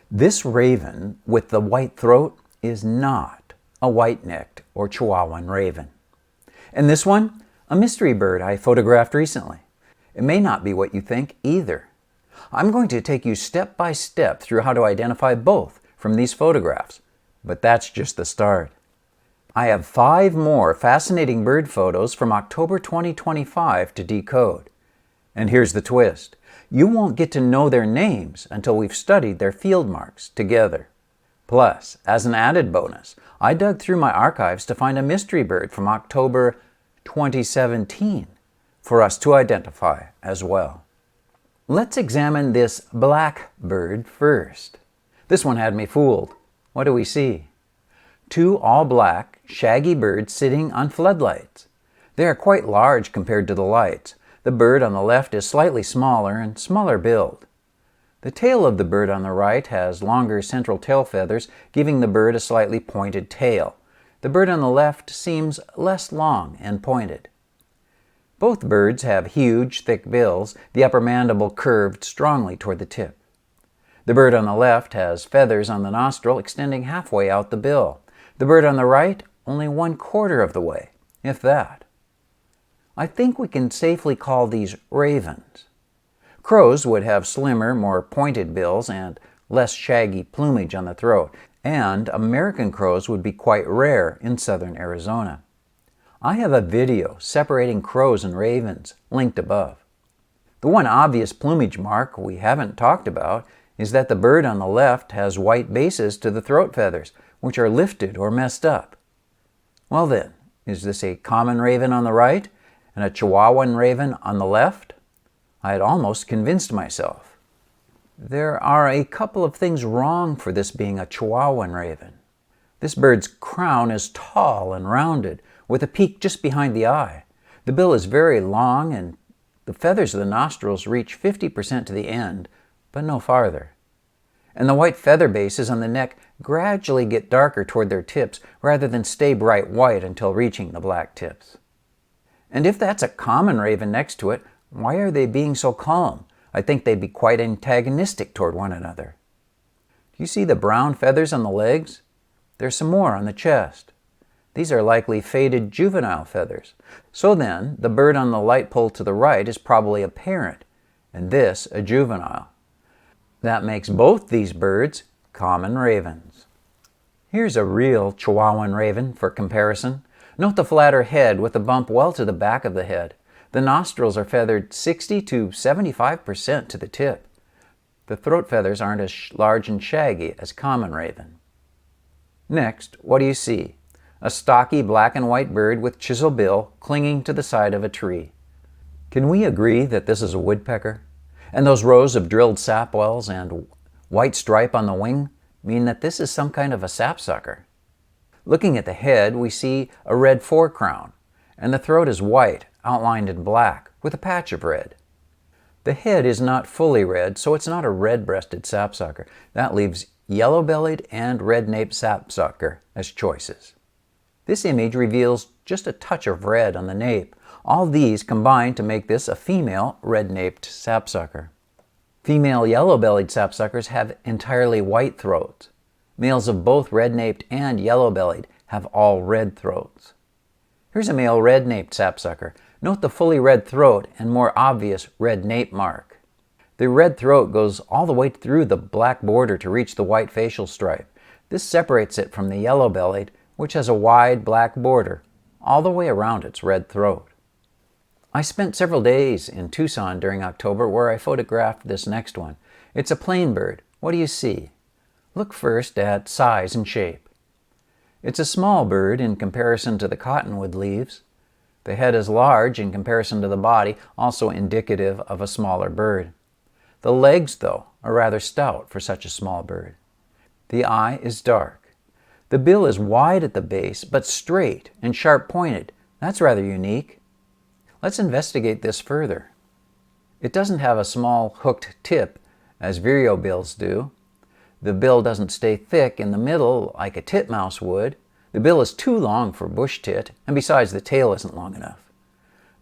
This raven with the white throat is not a white-necked or Chihuahuan raven. And this one, a mystery bird I photographed recently. It may not be what you think either. I'm going to take you step by step through how to identify both from these photographs, but that's just the start. I have 5 more fascinating bird photos from October 2025 to decode. And here's the twist. You won't get to know their names until we've studied their field marks together. Plus, as an added bonus, I dug through my archives to find a mystery bird from October 2017 for us to identify as well. Let's examine this black bird first. This one had me fooled. What do we see? 2 all-black, shaggy birds sitting on floodlights. They are quite large compared to the lights. The bird on the left is slightly smaller and smaller build. The tail of the bird on the right has longer central tail feathers, giving the bird a slightly pointed tail. The bird on the left seems less long and pointed. Both birds have huge, thick bills, the upper mandible curved strongly toward the tip. The bird on the left has feathers on the nostril extending halfway out the bill. The bird on the right only 1/4 of the way, if that. I think we can safely call these ravens. Crows would have slimmer, more pointed bills and less shaggy plumage on the throat, and American crows would be quite rare in southern Arizona. I have a video separating crows and ravens linked above. The one obvious plumage mark we haven't talked about is that the bird on the left has white bases to the throat feathers, which are lifted or messed up. Well then, is this a common raven on the right and a Chihuahuan raven on the left? I had almost convinced myself. There are a couple of things wrong for this being a Chihuahuan raven. This bird's crown is tall and rounded, with a peak just behind the eye. The bill is very long and the feathers of the nostrils reach 50% to the end, but no farther. And the white feather bases on the neck gradually get darker toward their tips rather than stay bright white until reaching the black tips. And if that's a common raven next to it, why are they being so calm? I think they'd be quite antagonistic toward one another. Do you see the brown feathers on the legs? There's some more on the chest. These are likely faded juvenile feathers. So then, the bird on the light pole to the right is probably a parent, and this a juvenile. That makes both these birds common ravens. Here's a real Chihuahuan raven for comparison. Note the flatter head with a bump well to the back of the head. The nostrils are feathered 60 to 75% to the tip. The throat feathers aren't as large and shaggy as common raven. Next, what do you see? A stocky black and white bird with chisel bill clinging to the side of a tree. Can we agree that this is a woodpecker? And those rows of drilled sap wells and white stripe on the wing mean that this is some kind of a sapsucker. Looking at the head, we see a red forecrown, and the throat is white, outlined in black, with a patch of red. The head is not fully red, so it's not a red-breasted sapsucker. That leaves yellow-bellied and red-naped sapsucker as choices. This image reveals just a touch of red on the nape. All these combine to make this a female red-naped sapsucker. Female yellow-bellied sapsuckers have entirely white throats. Males of both red-naped and yellow-bellied have all red throats. Here's a male red-naped sapsucker. Note the fully red throat and more obvious red nape mark. The red throat goes all the way through the black border to reach the white facial stripe. This separates it from the yellow-bellied, which has a wide black border all the way around its red throat. I spent several days in Tucson during October where I photographed this next one. It's a plain bird. What do you see? Look first at size and shape. It's a small bird in comparison to the cottonwood leaves. The head is large in comparison to the body, also indicative of a smaller bird. The legs, though, are rather stout for such a small bird. The eye is dark. The bill is wide at the base, but straight and sharp-pointed. That's rather unique. Let's investigate this further. It doesn't have a small hooked tip, as Vireo bills do. The bill doesn't stay thick in the middle like a titmouse would. The bill is too long for Bushtit, and besides, the tail isn't long enough.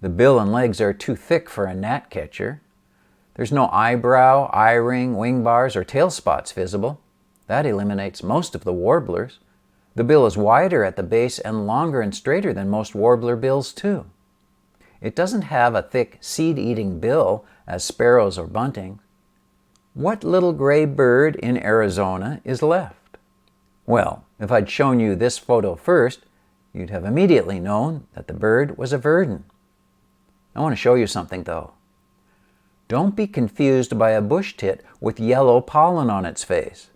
The bill and legs are too thick for a gnatcatcher. There's no eyebrow, eye ring, wing bars, or tail spots visible. That eliminates most of the warblers. The bill is wider at the base and longer and straighter than most warbler bills too. It doesn't have a thick seed-eating bill as sparrows or buntings. What little gray bird in Arizona is left? Well, if I'd shown you this photo first, you'd have immediately known that the bird was a verdin. I want to show you something though. Don't be confused by a bushtit with yellow pollen on its face.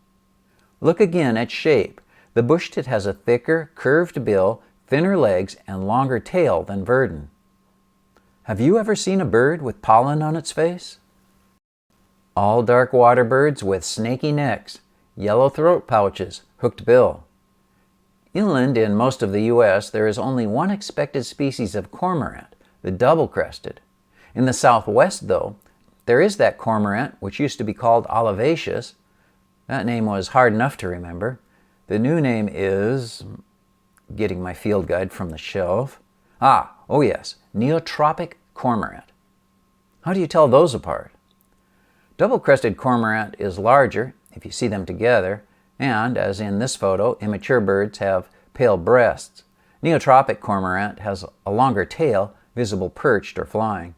Look again at shape. The bushtit has a thicker, curved bill, thinner legs, and longer tail than verdin. Have you ever seen a bird with pollen on its face? All dark water birds with snaky necks, yellow throat pouches, hooked bill. Inland in most of the U.S., there is only one expected species of cormorant, the double-crested. In the southwest, though, there is that cormorant which used to be called olivaceous. That name was hard enough to remember. The new name is, getting my field guide from the shelf. Oh yes, Neotropic cormorant. How do you tell those apart? Double-crested cormorant is larger if you see them together, and, as in this photo, immature birds have pale breasts. Neotropic cormorant has a longer tail, visible perched or flying.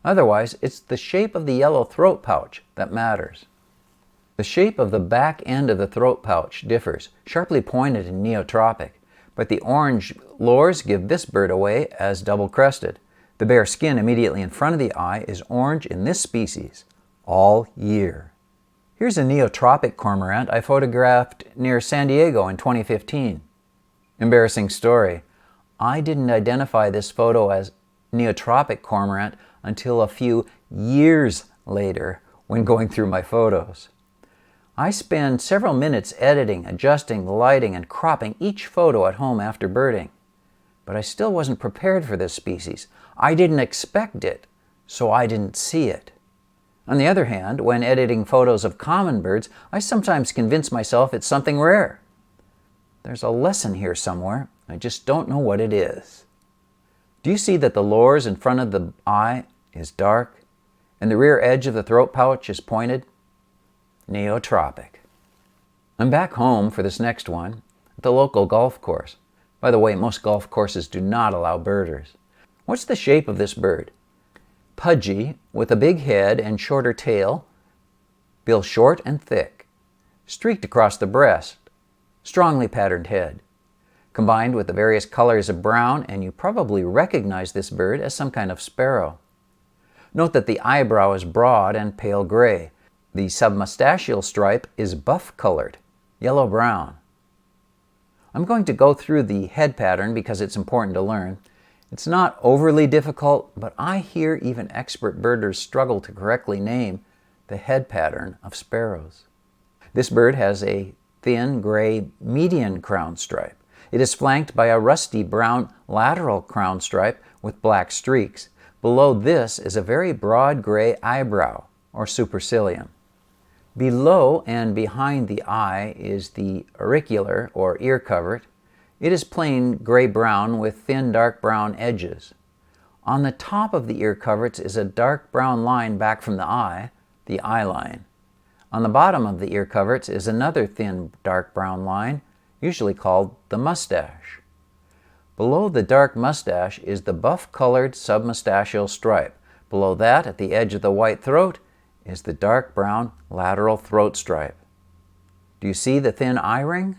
Otherwise, it's the shape of the yellow throat pouch that matters. The shape of the back end of the throat pouch differs, sharply pointed in Neotropic, but the orange lores give this bird away as double-crested. The bare skin immediately in front of the eye is orange in this species all year. Here's a Neotropic cormorant I photographed near San Diego in 2015. Embarrassing story. I didn't identify this photo as Neotropic cormorant until a few years later when going through my photos. I spend several minutes editing, adjusting the lighting, and cropping each photo at home after birding. But I still wasn't prepared for this species. I didn't expect it, so I didn't see it. On the other hand, when editing photos of common birds, I sometimes convince myself it's something rare. There's a lesson here somewhere. I just don't know what it is. Do you see that the lores in front of the eye is dark and the rear edge of the throat pouch is pointed? Neotropic. I'm back home for this next one at the local golf course. By the way, most golf courses do not allow birders. What's the shape of this bird? Pudgy, with a big head and shorter tail, bill short and thick, streaked across the breast, strongly patterned head, combined with the various colors of brown, and you probably recognize this bird as some kind of sparrow. Note that the eyebrow is broad and pale gray. The submustachial stripe is buff-colored, yellow-brown. I'm going to go through the head pattern because it's important to learn. It's not overly difficult, but I hear even expert birders struggle to correctly name the head pattern of sparrows. This bird has a thin gray median crown stripe. It is flanked by a rusty brown lateral crown stripe with black streaks. Below this is a very broad gray eyebrow, or supercilium. Below and behind the eye is the auricular, or ear covert. It is plain gray-brown with thin dark brown edges. On the top of the ear coverts is a dark brown line back from the eye, the eye line. On the bottom of the ear coverts is another thin dark brown line, usually called the mustache. Below the dark mustache is the buff-colored submustachial stripe. Below that, at the edge of the white throat, is the dark brown lateral throat stripe. Do you see the thin eye ring?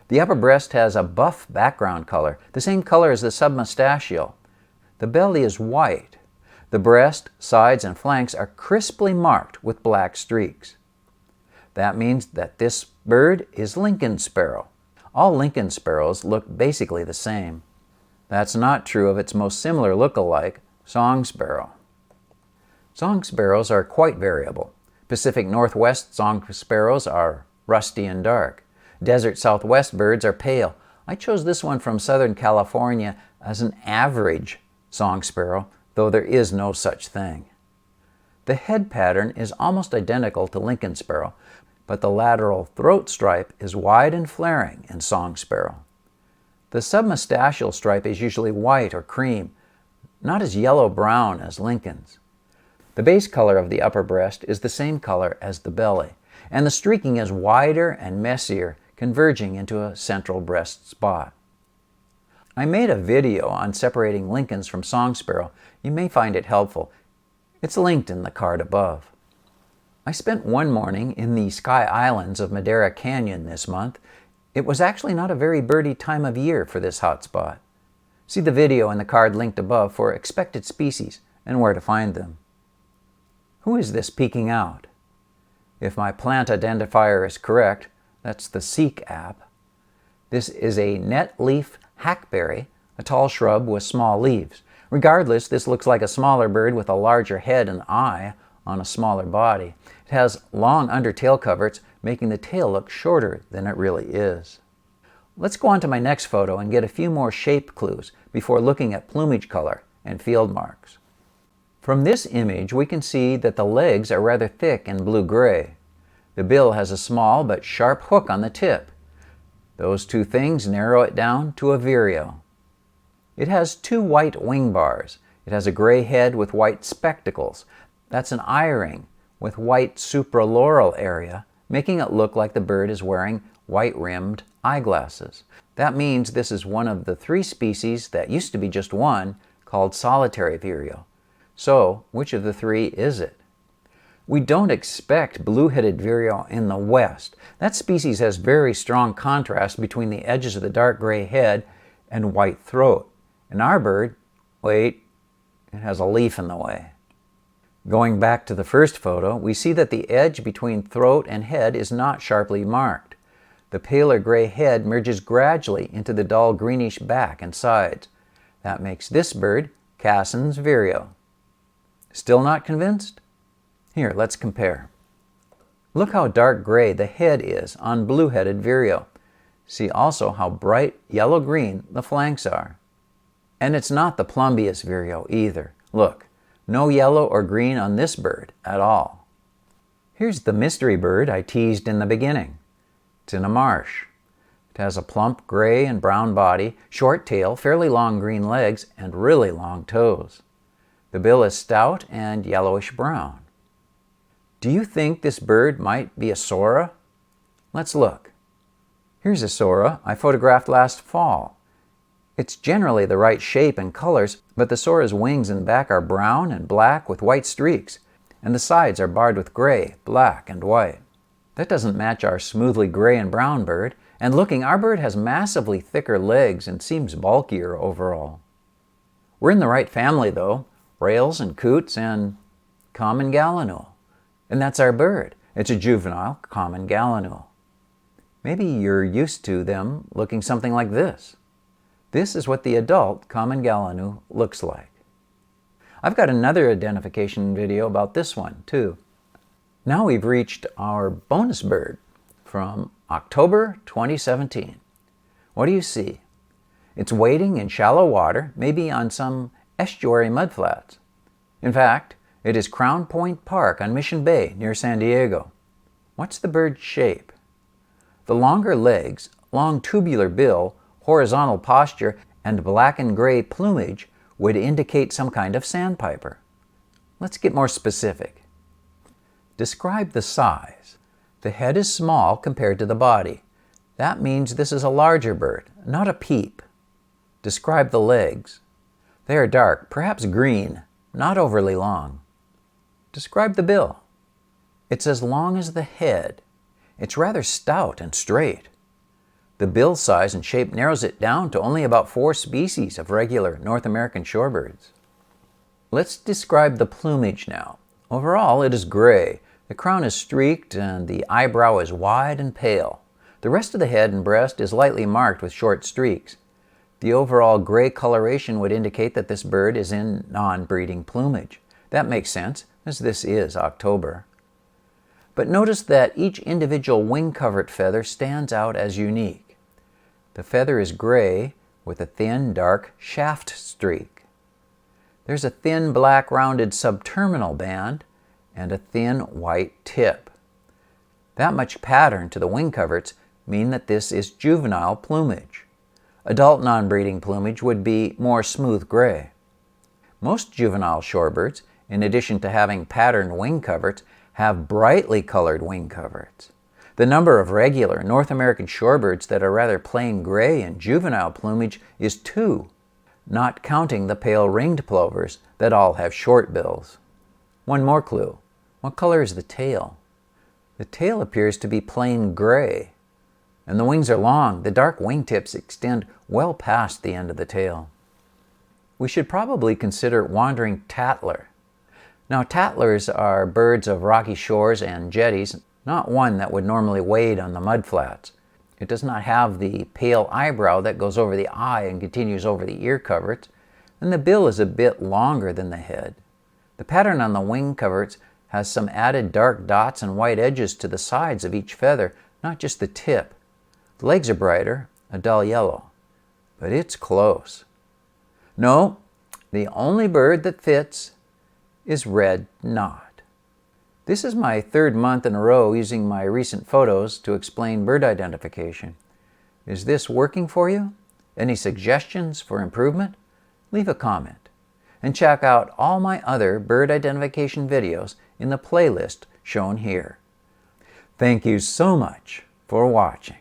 The upper breast has a buff background color, the same color as the submustachial. The belly is white. The breast, sides, and flanks are crisply marked with black streaks. That means that this bird is Lincoln sparrow. All Lincoln sparrows look basically the same. That's not true of its most similar look-alike, song sparrow. Song sparrows are quite variable. Pacific Northwest song sparrows are rusty and dark. Desert Southwest birds are pale. I chose this one from Southern California as an average song sparrow, though there is no such thing. The head pattern is almost identical to Lincoln sparrow, but the lateral throat stripe is wide and flaring in song sparrow. The submustachial stripe is usually white or cream, not as yellow-brown as Lincoln's. The base color of the upper breast is the same color as the belly. and the streaking is wider and messier, converging into a central breast spot. I made a video on separating Lincolns from song sparrow. You may find it helpful. It's linked in the card above. I spent one morning in the Sky Islands of Madera Canyon this month. It was actually not a very birdy time of year for this hotspot. See the video in the card linked above for expected species and where to find them. Who is this peeking out? If my plant identifier is correct, that's the Seek app. This is a net leaf hackberry, a tall shrub with small leaves. Regardless, this looks like a smaller bird with a larger head and eye on a smaller body. It has long undertail coverts, making the tail look shorter than it really is. Let's go on to my next photo and get a few more shape clues before looking at plumage color and field marks. From this image, we can see that the legs are rather thick and blue-gray. The bill has a small but sharp hook on the tip. Those two things narrow it down to a vireo. It has two white wing bars. It has a gray head with white spectacles. That's an eye ring with white supraloral area, making it look like the bird is wearing white-rimmed eyeglasses. That means this is one of the three species that used to be just one, called solitary vireo. So, which of the three is it? We don't expect blue-headed vireo in the west. That species has very strong contrast between the edges of the dark gray head and white throat. In our bird, wait, it has a leaf in the way. Going back to the first photo, we see that the edge between throat and head is not sharply marked. The paler gray head merges gradually into the dull greenish back and sides. That makes this bird Cassin's vireo. Still not convinced? Here, let's compare. Look how dark gray the head is on blue-headed vireo. See also how bright yellow-green the flanks are. And it's not the Plumbeous vireo either. Look, no yellow or green on this bird at all. Here's the mystery bird I teased in the beginning. It's in a marsh. It has a plump gray and brown body, short tail, fairly long green legs, and really long toes. The bill is stout and yellowish-brown. Do you think this bird might be a Sora? Let's look. Here's a Sora I photographed last fall. It's generally the right shape and colors, but the Sora's wings and back are brown and black with white streaks, and the sides are barred with gray, black, and white. That doesn't match our smoothly gray and brown bird, and looking, our bird has massively thicker legs and seems bulkier overall. We're in the right family though, rails and coots and common gallinule. And that's our bird. It's a juvenile common gallinule. Maybe you're used to them looking something like this. This is what the adult common gallinule looks like. I've got another identification video about this one too. Now we've reached our bonus bird from October 2017. What do you see? It's wading in shallow water, maybe on some estuary mudflats. In fact, it is Crown Point Park on Mission Bay near San Diego. What's the bird's shape? The longer legs, long tubular bill, horizontal posture, and black and gray plumage would indicate some kind of sandpiper. Let's get more specific. Describe the size. The head is small compared to the body. That means this is a larger bird, not a peep. Describe the legs. They are dark, perhaps green, not overly long. Describe the bill. It's as long as the head. It's rather stout and straight. The bill size and shape narrows it down to only about 4 species of regular North American shorebirds. Let's describe the plumage now. Overall, it is gray. The crown is streaked and the eyebrow is wide and pale. The rest of the head and breast is lightly marked with short streaks. The overall gray coloration would indicate that this bird is in non-breeding plumage. That makes sense, as this is October. But notice that each individual wing covert feather stands out as unique. The feather is gray with a thin, dark shaft streak. There's a thin, black, rounded subterminal band and a thin, white tip. That much pattern to the wing coverts mean that this is juvenile plumage. Adult non-breeding plumage would be more smooth gray. Most juvenile shorebirds, in addition to having patterned wing coverts, have brightly colored wing coverts. The number of regular North American shorebirds that are rather plain gray in juvenile plumage is 2, not counting the pale ringed plovers that all have short bills. One more clue. What color is the tail? The tail appears to be plain gray, and the wings are long. The dark wingtips extend well past the end of the tail. We should probably consider wandering Tattler. Now, tattlers are birds of rocky shores and jetties, not one that would normally wade on the mudflats. It does not have the pale eyebrow that goes over the eye and continues over the ear coverts, and the bill is a bit longer than the head. The pattern on the wing coverts has some added dark dots and white edges to the sides of each feather, not just the tip. The legs are brighter, a dull yellow, but it's close. No, the only bird that fits is red knot. This is my 3rd month in a row using my recent photos to explain bird identification. Is this working for you? Any suggestions for improvement? Leave a comment. And check out all my other bird identification videos in the playlist shown here. Thank you so much for watching.